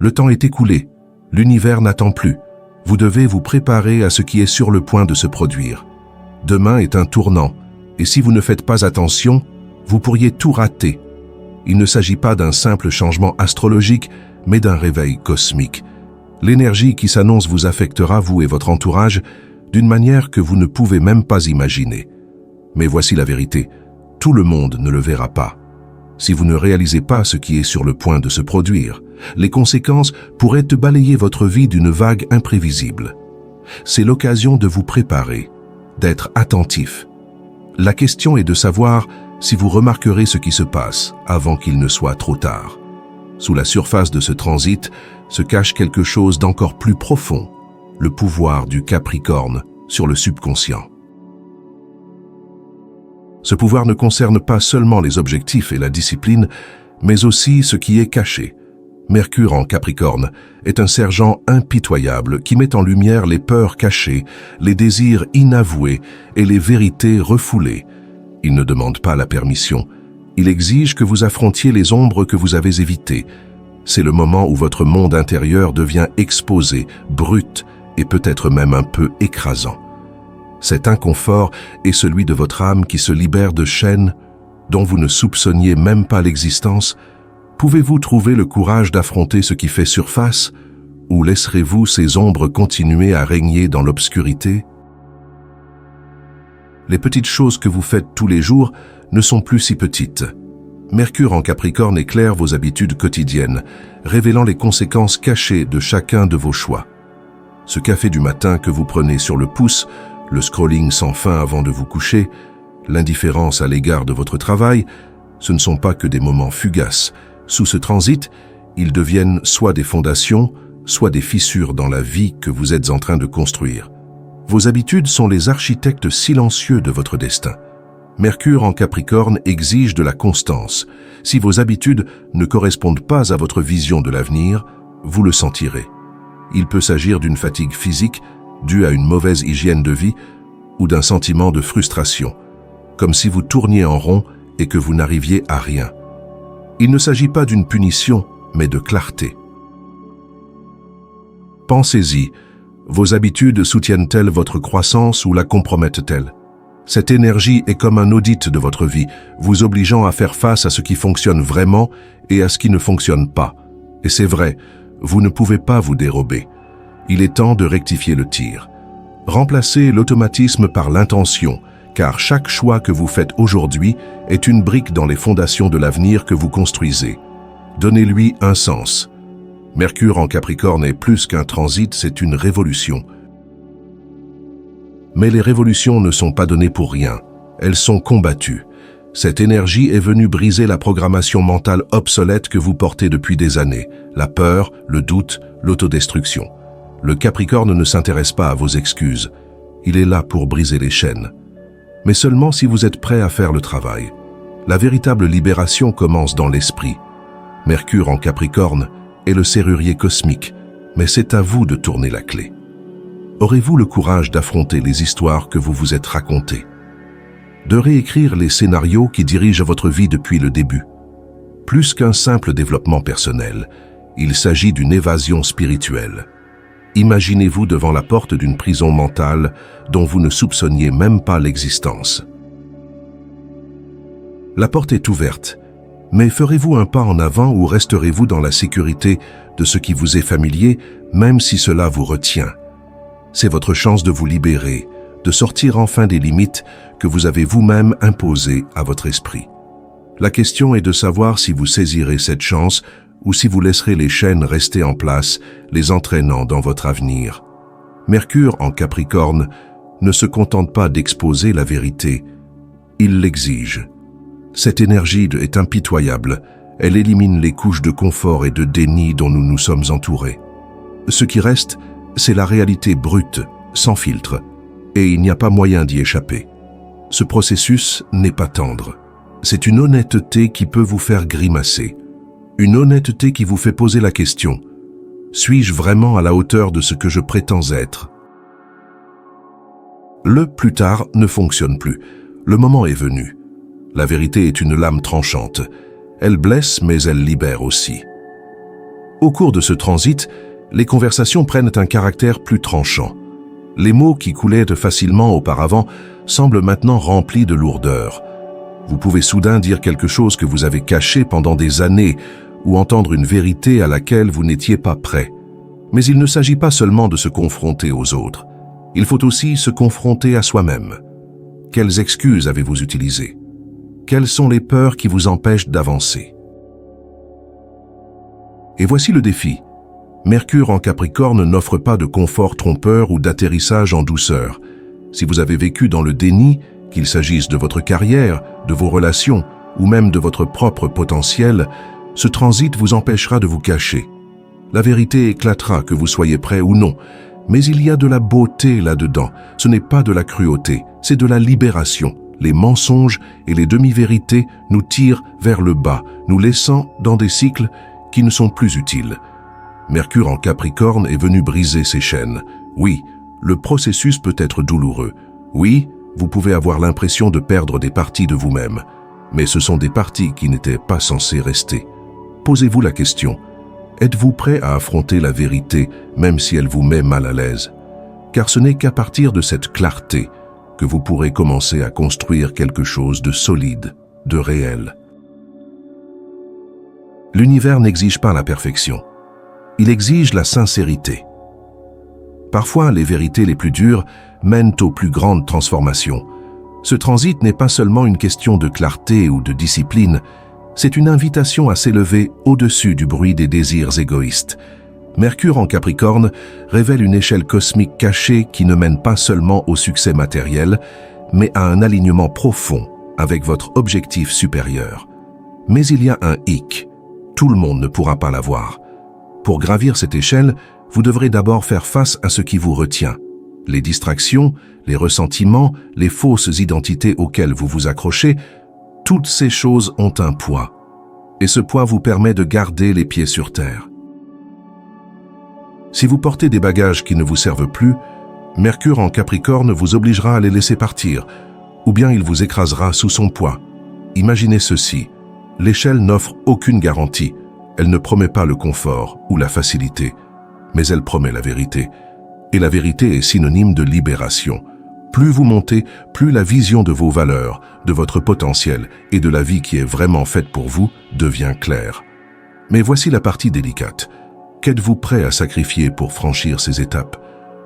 Le temps est écoulé, l'univers n'attend plus. Vous devez vous préparer à ce qui est sur le point de se produire. Demain est un tournant, et si vous ne faites pas attention, vous pourriez tout rater. Il ne s'agit pas d'un simple changement astrologique, mais d'un réveil cosmique. L'énergie qui s'annonce vous affectera, vous et votre entourage, d'une manière que vous ne pouvez même pas imaginer. Mais voici la vérité, tout le monde ne le verra pas. Si vous ne réalisez pas ce qui est sur le point de se produire, les conséquences pourraient balayer votre vie d'une vague imprévisible. C'est l'occasion de vous préparer, d'être attentif. La question est de savoir si vous remarquerez ce qui se passe avant qu'il ne soit trop tard. Sous la surface de ce transit se cache quelque chose d'encore plus profond, le pouvoir du Capricorne sur le subconscient. Ce pouvoir ne concerne pas seulement les objectifs et la discipline, mais aussi ce qui est caché. Mercure en Capricorne est un sergent impitoyable qui met en lumière les peurs cachées, les désirs inavoués et les vérités refoulées. Il ne demande pas la permission. Il exige que vous affrontiez les ombres que vous avez évitées. C'est le moment où votre monde intérieur devient exposé, brut et peut-être même un peu écrasant. Cet inconfort est celui de votre âme qui se libère de chaînes dont vous ne soupçonniez même pas l'existence. Pouvez-vous trouver le courage d'affronter ce qui fait surface, ou laisserez-vous ces ombres continuer à régner dans l'obscurité? Les petites choses que vous faites tous les jours ne sont plus si petites. Mercure en Capricorne éclaire vos habitudes quotidiennes, révélant les conséquences cachées de chacun de vos choix. Ce café du matin que vous prenez sur le pouce, le scrolling sans fin avant de vous coucher, l'indifférence à l'égard de votre travail, ce ne sont pas que des moments fugaces. Sous ce transit, ils deviennent soit des fondations, soit des fissures dans la vie que vous êtes en train de construire. Vos habitudes sont les architectes silencieux de votre destin. Mercure en Capricorne exige de la constance. Si vos habitudes ne correspondent pas à votre vision de l'avenir, vous le sentirez. Il peut s'agir d'une fatigue physique due à une mauvaise hygiène de vie ou d'un sentiment de frustration, comme si vous tourniez en rond et que vous n'arriviez à rien. Il ne s'agit pas d'une punition, mais de clarté. Pensez-y, vos habitudes soutiennent-elles votre croissance ou la compromettent-elles? Cette énergie est comme un audit de votre vie, vous obligeant à faire face à ce qui fonctionne vraiment et à ce qui ne fonctionne pas. Et c'est vrai, vous ne pouvez pas vous dérober. Il est temps de rectifier le tir. Remplacez l'automatisme par l'intention, car chaque choix que vous faites aujourd'hui est une brique dans les fondations de l'avenir que vous construisez. Donnez-lui un sens. Mercure en Capricorne est plus qu'un transit, c'est une révolution. Mais les révolutions ne sont pas données pour rien, elles sont combattues. Cette énergie est venue briser la programmation mentale obsolète que vous portez depuis des années, la peur, le doute, l'autodestruction. Le Capricorne ne s'intéresse pas à vos excuses, il est là pour briser les chaînes. Mais seulement si vous êtes prêt à faire le travail. La véritable libération commence dans l'esprit. Mercure en Capricorne est le serrurier cosmique, mais c'est à vous de tourner la clé. Aurez-vous le courage d'affronter les histoires que vous vous êtes racontées? De réécrire les scénarios qui dirigent votre vie depuis le début? Plus qu'un simple développement personnel, il s'agit d'une évasion spirituelle. Imaginez-vous devant la porte d'une prison mentale dont vous ne soupçonniez même pas l'existence. La porte est ouverte, mais ferez-vous un pas en avant ou resterez-vous dans la sécurité de ce qui vous est familier, même si cela vous retient? C'est votre chance de vous libérer, de sortir enfin des limites que vous avez vous-même imposées à votre esprit. La question est de savoir si vous saisirez cette chance ou si vous laisserez les chaînes rester en place, les entraînant dans votre avenir. Mercure en Capricorne ne se contente pas d'exposer la vérité, il l'exige. Cette énergie est impitoyable, elle élimine les couches de confort et de déni dont nous nous sommes entourés. Ce qui reste, c'est la réalité brute, sans filtre, et il n'y a pas moyen d'y échapper. Ce processus n'est pas tendre. C'est une honnêteté qui peut vous faire grimacer. Une honnêteté qui vous fait poser la question « Suis-je vraiment à la hauteur de ce que je prétends être ?» Le plus tard ne fonctionne plus. Le moment est venu. La vérité est une lame tranchante. Elle blesse, mais elle libère aussi. Au cours de ce transit, les conversations prennent un caractère plus tranchant. Les mots qui coulaient facilement auparavant semblent maintenant remplis de lourdeur. Vous pouvez soudain dire quelque chose que vous avez caché pendant des années ou entendre une vérité à laquelle vous n'étiez pas prêt. Mais il ne s'agit pas seulement de se confronter aux autres. Il faut aussi se confronter à soi-même. Quelles excuses avez-vous utilisées? Quelles sont les peurs qui vous empêchent d'avancer? Et voici le défi. Mercure en Capricorne n'offre pas de confort trompeur ou d'atterrissage en douceur. Si vous avez vécu dans le déni, qu'il s'agisse de votre carrière, de vos relations ou même de votre propre potentiel, ce transit vous empêchera de vous cacher. La vérité éclatera que vous soyez prêt ou non, mais il y a de la beauté là-dedans. Ce n'est pas de la cruauté, c'est de la libération. Les mensonges et les demi-vérités nous tirent vers le bas, nous laissant dans des cycles qui ne sont plus utiles. Mercure en Capricorne est venu briser ces chaînes. Oui, le processus peut être douloureux. Oui, vous pouvez avoir l'impression de perdre des parties de vous-même. Mais ce sont des parties qui n'étaient pas censées rester. Posez-vous la question. Êtes-vous prêt à affronter la vérité, même si elle vous met mal à l'aise? Car ce n'est qu'à partir de cette clarté que vous pourrez commencer à construire quelque chose de solide, de réel. L'univers n'exige pas la perfection. Il exige la sincérité. Parfois, les vérités les plus dures mènent aux plus grandes transformations. Ce transit n'est pas seulement une question de clarté ou de discipline, c'est une invitation à s'élever au-dessus du bruit des désirs égoïstes. Mercure en Capricorne révèle une échelle cosmique cachée qui ne mène pas seulement au succès matériel, mais à un alignement profond avec votre objectif supérieur. Mais il y a un hic. Tout le monde ne pourra pas l'avoir. Pour gravir cette échelle, vous devrez d'abord faire face à ce qui vous retient. Les distractions, les ressentiments, les fausses identités auxquelles vous vous accrochez, toutes ces choses ont un poids. Et ce poids vous permet de garder les pieds sur terre. Si vous portez des bagages qui ne vous servent plus, Mercure en Capricorne vous obligera à les laisser partir, ou bien il vous écrasera sous son poids. Imaginez ceci. L'échelle n'offre aucune garantie. Elle ne promet pas le confort ou la facilité, mais elle promet la vérité. Et la vérité est synonyme de libération. Plus vous montez, plus la vision de vos valeurs, de votre potentiel et de la vie qui est vraiment faite pour vous devient claire. Mais voici la partie délicate. Qu'êtes-vous prêt à sacrifier pour franchir ces étapes?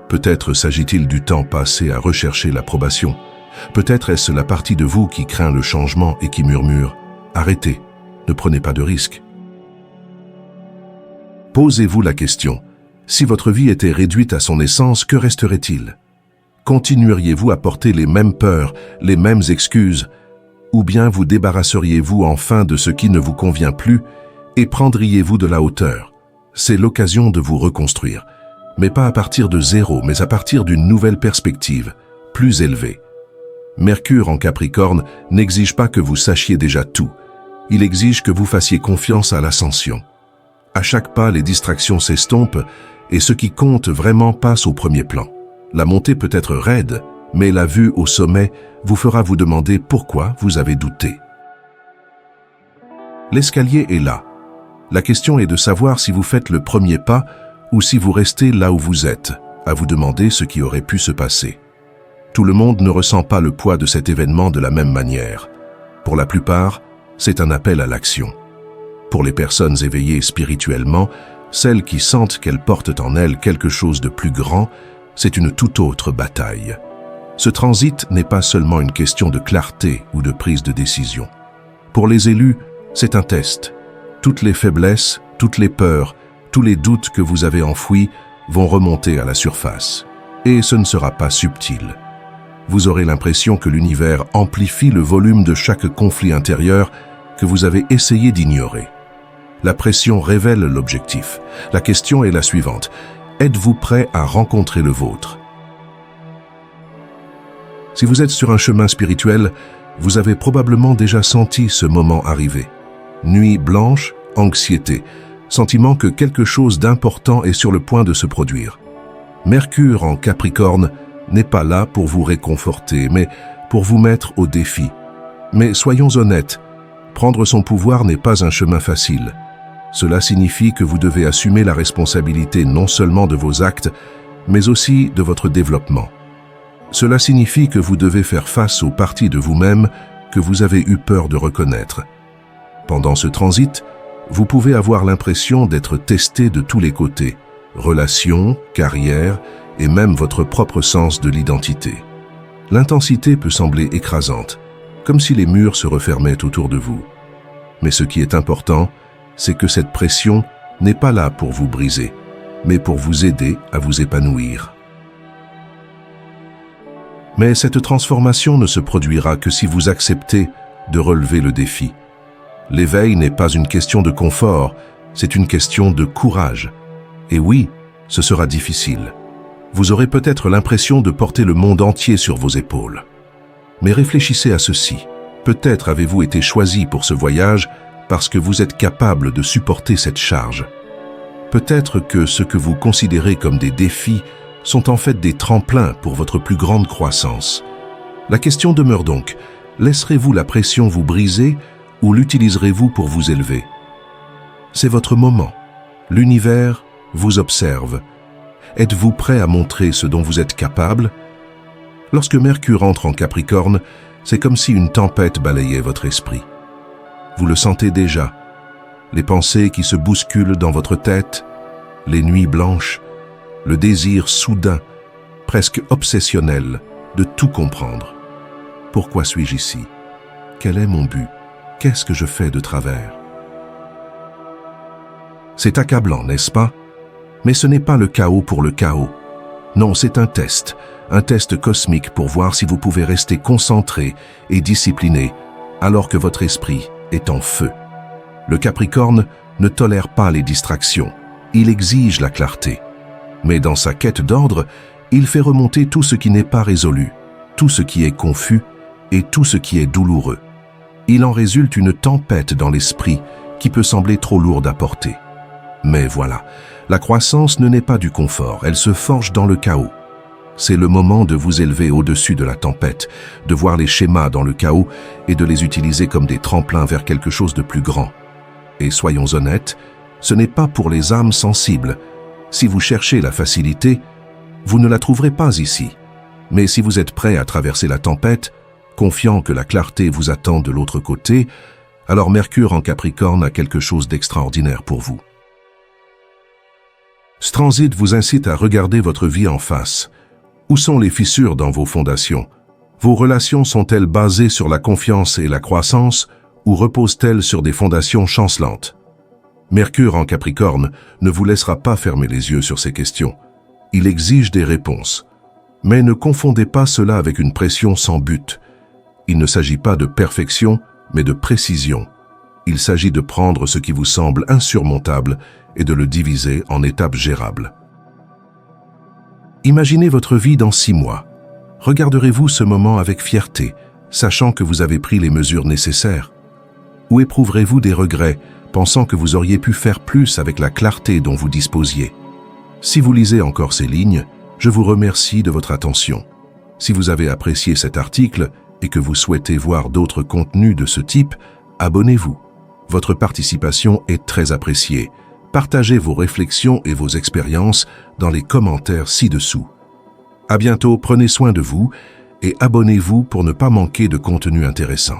Peut-être s'agit-il du temps passé à rechercher l'approbation. Peut-être est-ce la partie de vous qui craint le changement et qui murmure « Arrêtez, ne prenez pas de risques ». Posez-vous la question. Si votre vie était réduite à son essence, que resterait-il? Continueriez-vous à porter les mêmes peurs, les mêmes excuses? Ou bien vous débarrasseriez-vous enfin de ce qui ne vous convient plus et prendriez-vous de la hauteur? C'est l'occasion de vous reconstruire. Mais pas à partir de zéro, mais à partir d'une nouvelle perspective, plus élevée. Mercure en Capricorne n'exige pas que vous sachiez déjà tout. Il exige que vous fassiez confiance à l'ascension. À chaque pas, les distractions s'estompent et ce qui compte vraiment passe au premier plan. La montée peut être raide, mais la vue au sommet vous fera vous demander pourquoi vous avez douté. L'escalier est là. La question est de savoir si vous faites le premier pas ou si vous restez là où vous êtes, à vous demander ce qui aurait pu se passer. Tout le monde ne ressent pas le poids de cet événement de la même manière. Pour la plupart, c'est un appel à l'action. Pour les personnes éveillées spirituellement, celles qui sentent qu'elles portent en elles quelque chose de plus grand, c'est une toute autre bataille. Ce transit n'est pas seulement une question de clarté ou de prise de décision. Pour les élus, c'est un test. Toutes les faiblesses, toutes les peurs, tous les doutes que vous avez enfouis vont remonter à la surface. Et ce ne sera pas subtil. Vous aurez l'impression que l'univers amplifie le volume de chaque conflit intérieur que vous avez essayé d'ignorer. La pression révèle l'objectif. La question est la suivante. Êtes-vous prêt à rencontrer le vôtre? Si vous êtes sur un chemin spirituel, vous avez probablement déjà senti ce moment arriver. Nuit blanche, anxiété, sentiment que quelque chose d'important est sur le point de se produire. Mercure en Capricorne n'est pas là pour vous réconforter, mais pour vous mettre au défi. Mais soyons honnêtes, prendre son pouvoir n'est pas un chemin facile. Cela signifie que vous devez assumer la responsabilité non seulement de vos actes, mais aussi de votre développement. Cela signifie que vous devez faire face aux parties de vous-même que vous avez eu peur de reconnaître. Pendant ce transit, vous pouvez avoir l'impression d'être testé de tous les côtés, relations, carrière et même votre propre sens de l'identité. L'intensité peut sembler écrasante, comme si les murs se refermaient autour de vous. Mais ce qui est important, c'est que cette pression n'est pas là pour vous briser, mais pour vous aider à vous épanouir. Mais cette transformation ne se produira que si vous acceptez de relever le défi. L'éveil n'est pas une question de confort, c'est une question de courage. Et oui, ce sera difficile. Vous aurez peut-être l'impression de porter le monde entier sur vos épaules. Mais réfléchissez à ceci. Peut-être avez-vous été choisi pour ce voyage parce que vous êtes capable de supporter cette charge. Peut-être que ce que vous considérez comme des défis sont en fait des tremplins pour votre plus grande croissance. La question demeure donc, laisserez-vous la pression vous briser ou l'utiliserez-vous pour vous élever? C'est votre moment. L'univers vous observe. Êtes-vous prêt à montrer ce dont vous êtes capable? Lorsque Mercure entre en Capricorne, c'est comme si une tempête balayait votre esprit. Vous le sentez déjà. Les pensées qui se bousculent dans votre tête, les nuits blanches, le désir soudain, presque obsessionnel, de tout comprendre. Pourquoi suis-je ici? Quel est mon but? Qu'est-ce que je fais de travers? C'est accablant, n'est-ce pas? Mais ce n'est pas le chaos pour le chaos. Non, c'est un test cosmique pour voir si vous pouvez rester concentré et discipliné alors que votre esprit est en feu. Le Capricorne ne tolère pas les distractions, il exige la clarté. Mais dans sa quête d'ordre, il fait remonter tout ce qui n'est pas résolu, tout ce qui est confus et tout ce qui est douloureux. Il en résulte une tempête dans l'esprit qui peut sembler trop lourde à porter. Mais voilà, la croissance ne naît pas du confort, elle se forge dans le chaos. C'est le moment de vous élever au-dessus de la tempête, de voir les schémas dans le chaos et de les utiliser comme des tremplins vers quelque chose de plus grand. Et soyons honnêtes, ce n'est pas pour les âmes sensibles. Si vous cherchez la facilité, vous ne la trouverez pas ici. Mais si vous êtes prêt à traverser la tempête, confiant que la clarté vous attend de l'autre côté, alors Mercure en Capricorne a quelque chose d'extraordinaire pour vous. Ce transit vous incite à regarder votre vie en face. Où sont les fissures dans vos fondations? Vos relations sont-elles basées sur la confiance et la croissance ou reposent-elles sur des fondations chancelantes? Mercure en Capricorne ne vous laissera pas fermer les yeux sur ces questions. Il exige des réponses. Mais ne confondez pas cela avec une pression sans but. Il ne s'agit pas de perfection, mais de précision. Il s'agit de prendre ce qui vous semble insurmontable et de le diviser en étapes gérables. Imaginez votre vie dans 6 mois. Regarderez-vous ce moment avec fierté, sachant que vous avez pris les mesures nécessaires? Ou éprouverez-vous des regrets, pensant que vous auriez pu faire plus avec la clarté dont vous disposiez? Si vous lisez encore ces lignes, je vous remercie de votre attention. Si vous avez apprécié cet article et que vous souhaitez voir d'autres contenus de ce type, abonnez-vous. Votre participation est très appréciée. Partagez vos réflexions et vos expériences dans les commentaires ci-dessous. À bientôt, prenez soin de vous et abonnez-vous pour ne pas manquer de contenu intéressant.